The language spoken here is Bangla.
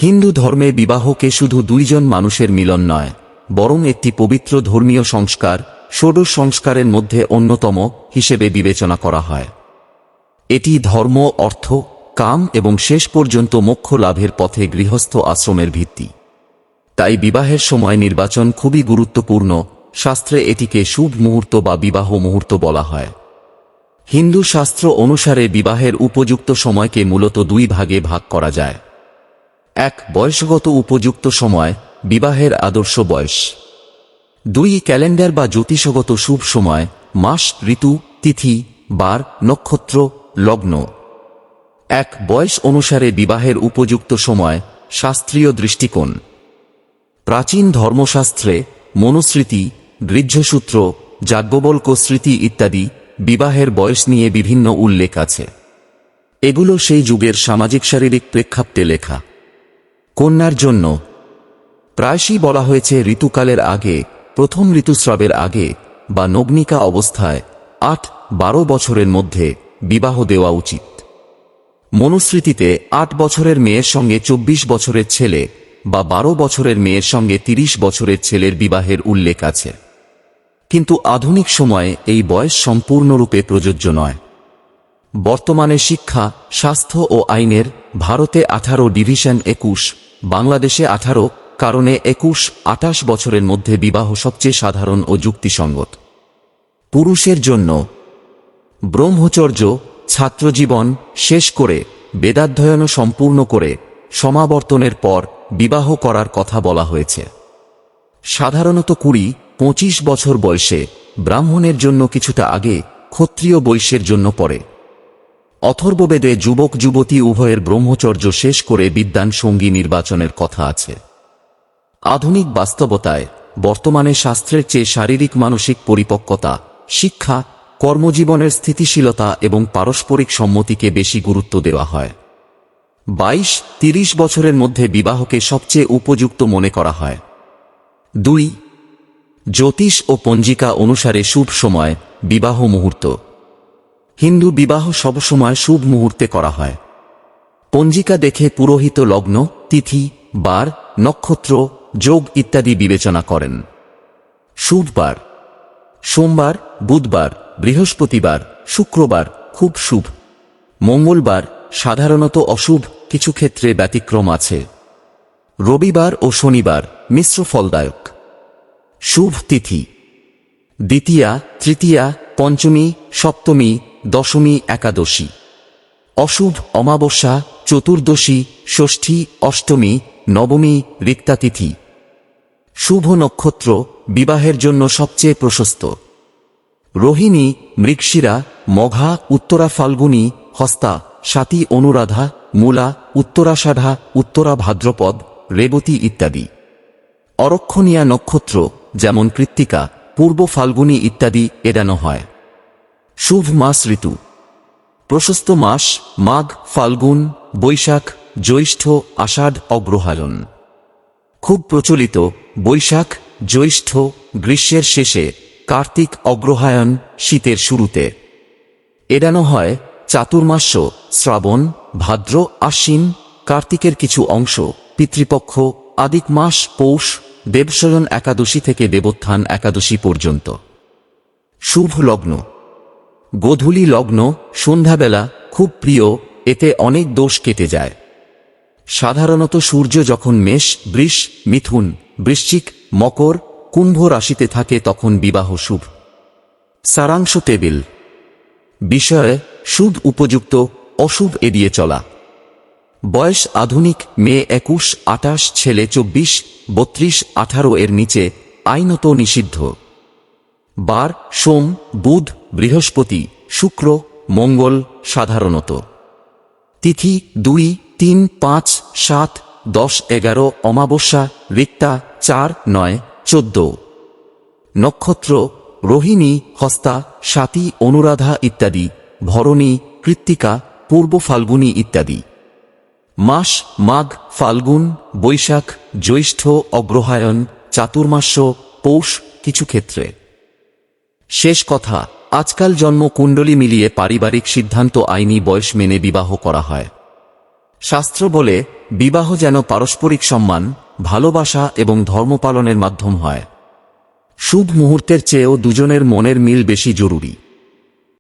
হিন্দু ধর্মে বিবাহকে শুধু দুইজন মানুষের মিলন নয়, বরং একটি পবিত্র ধর্মীয় সংস্কার, ষোড়শ সংস্কারের মধ্যে অন্যতম হিসেবে বিবেচনা করা হয়। এটি ধর্ম, অর্থ, কাম এবং শেষ পর্যন্ত মোক্ষ লাভের পথে গৃহস্থ আশ্রমের ভিত্তি। তাই বিবাহের সময় নির্বাচন খুবই গুরুত্বপূর্ণ। শাস্ত্রে এটিকে শুভ মুহূর্ত বা বিবাহ মুহূর্ত বলা হয়। হিন্দু শাস্ত্র অনুসারে বিবাহের উপযুক্ত সময়কে মূলত দুই ভাগে ভাগ করা যায়। 1. বয়সগত উপযুক্ত সময়, বিবাহের আদর্শ বয়স। 2. ক্যালেন্ডার বা জ্যোতিষগত শুভ সময়, মাস, ঋতু, তিথি, বার, নক্ষত্র, লগ্ন। 1. বয়স অনুসারে বিবাহের উপযুক্ত সময়, শাস্ত্রীয় দৃষ্টিকোণ। প্রাচীন ধর্মশাস্ত্রে মনুস্মৃতি, গৃহ্যসূত্র, যাজ্ঞবল্ক্য স্মৃতি ইত্যাদি বিবাহের বয়স নিয়ে বিভিন্ন উল্লেখ আছে। এগুলো সেই যুগের সামাজিক শারীরিক প্রেক্ষাপটে লেখা। কন্যার জন্য প্রায়শই বলা হয়েছে ঋতুকালের আগে, প্রথম ঋতুস্রাবের আগে বা নগ্নিকা অবস্থায় 8-12 বছরের মধ্যে বিবাহ দেওয়া উচিত। মনুস্মৃতিতে 8 বছরের মেয়ের সঙ্গে 24 বছরের ছেলে বা 12 বছরের মেয়ের সঙ্গে 30 বছরের ছেলের বিবাহের উল্লেখ আছে। কিন্তু আধুনিক সময়ে এই বয়স সম্পূর্ণরূপে প্রযোজ্য নয়। বর্তমানে শিক্ষা, স্বাস্থ্য ও আইনের ভারতে 18 ডিভিশন 21, বাংলাদেশে 18 কারণে 21-28 বছরের মধ্যে বিবাহ সবচেয়ে সাধারণ ও যুক্তিসঙ্গত। পুরুষের জন্য ব্রহ্মচর্য, ছাত্রজীবন শেষ করে বেদাধ্যয়ন সম্পূর্ণ করে সমাবর্তনের পর বিবাহ করার কথা বলা হয়েছে। সাধারণত 20-25 বছর বয়সে, ব্রাহ্মণের জন্য কিছুটা আগে, ক্ষত্রিয় বৈশ্যের জন্য পরে। অথর্ববেদে যুবক যুবতী উভয়ের ব্রহ্মচর্য শেষ করে বিদ্বান সঙ্গী নির্বাচনের কথা আছে। আধুনিক বাস্তবতায় বর্তমানে শাস্ত্রের চেয়ে শারীরিক মানসিক পরিপক্কতা, শিক্ষা, কর্মজীবনের স্থিতিশীলতা এবং পারস্পরিক সম্মতিকে বেশি গুরুত্ব দেওয়া হয়। 22-30 বছরের মধ্যে বিবাহকে সবচেয়ে উপযুক্ত মনে করা হয়। 2. জ্যোতিষ ও পঞ্জিকা অনুসারে শুভ সময়, বিবাহ মুহূর্ত। হিন্দু বিবাহ সবসময় শুভ মুহূর্তে করা হয়। পঞ্জিকা দেখে পুরোহিত লগ্ন, তিথি, বার, নক্ষত্র, যোগ ইত্যাদি বিবেচনা করেন। শুভ বার: সোমবার, বুধবার, বৃহস্পতিবার, শুক্রবার খুব শুভ। মঙ্গলবার সাধারণত অশুভ, কিছু ক্ষেত্রে ব্যতিক্রম আছে। রবিবার ও শনিবার মিশ্র ফলদায়ক। শুভ তিথি: দ্বিতীয়া, তৃতীয়া, পঞ্চমী, সপ্তমী, দশমী, একাদশী। অশুভ অমাবস্যা, চতুর্দশী, ষষ্ঠী, অষ্টমী, নবমী, রিক্তা তিথি। শুভ নক্ষত্র বিবাহের জন্য সবচেয়ে প্রশস্ত: রোহিণী, মৃগশিরা, মঘা, উত্তরা ফাল্গুনী, হস্তা, স্বাতী, অনুরাধা, মূলা, উত্তরাষাঢ়া, উত্তরা ভাদ্রপদ, রেবতী ইত্যাদি। অরক্ষণীয়া নক্ষত্র যেমন কৃত্তিকা, পূর্ব ফাল্গুনী ইত্যাদি এড়ানো হয়। শুভ মাস ঋতু: প্রশস্ত মাস মাঘ, ফাল্গুন, বৈশাখ, জ্যৈষ্ঠ, আষাঢ়, অগ্রহায়ণ। খুব প্রচলিত বৈশাখ, জ্যৈষ্ঠ গ্রীষ্মের শেষে, কার্তিক, অগ্রহায়ণ শীতের শুরুতে। এড়ানো হয় চাতুর্মাস্য, শ্রাবণ, ভাদ্র, আশ্বিন, কার্তিকের কিছু অংশ, পিতৃপক্ষ, আদিক মাস, পৌষ, দেবশয়ন একাদশী থেকে দেবোত্থান একাদশী পর্যন্ত। শুভ লগ্ন: গোধূলি লগ্ন, সন্ধ্যাবেলা খুব প্রিয়, এতে অনেক দোষ কেটে যায়। সাধারণত সূর্য যখন মেষ, বৃষ, মিথুন, বৃশ্চিক, মকর, কুম্ভ রাশিতে থাকে তখন বিবাহ শুভ। সারাংশ টেবিল: বিষয়: শুভ উপযুক্ত, অশুভ এড়িয়ে চলা। বয়স: আধুনিক মেয়ে 21-28, ছেলে 24-32-18 এর নিচে আইনত নিষিদ্ধ। বার: সোম, বুধ, বৃহস্পতি, শুক্র, মঙ্গল সাধারণত। তিথি: 2, 3, 5, 7, 10, 11, অমাবস্যা, রিক্তা 4, 9, 14। নক্ষত্র: রোহিণী, হস্তা, স্বাতী, অনুরাধা ইত্যাদি, ভরণী, কৃত্তিকা, পূর্ব ফাল্গুনী ইত্যাদি। মাস: মাঘ, ফাল্গুন, বৈশাখ, জ্যৈষ্ঠ, অগ্রহায়ণ, চাতুর্মাস্য, পৌষ কিছু ক্ষেত্রে। শেষ কথা: আজকাল জন্ম কুণ্ডলী মিলিয়ে পারিবারিক সিদ্ধান্ত আইনি বয়স মেনে বিবাহ করা হয়। শাস্ত্র বলে বিবাহ যেন পারস্পরিক সম্মান, ভালোবাসা এবং ধর্ম পালনের মাধ্যম হয়। শুভ মুহূর্তের চেয়েও দুজনের মনের মিল বেশি জরুরি।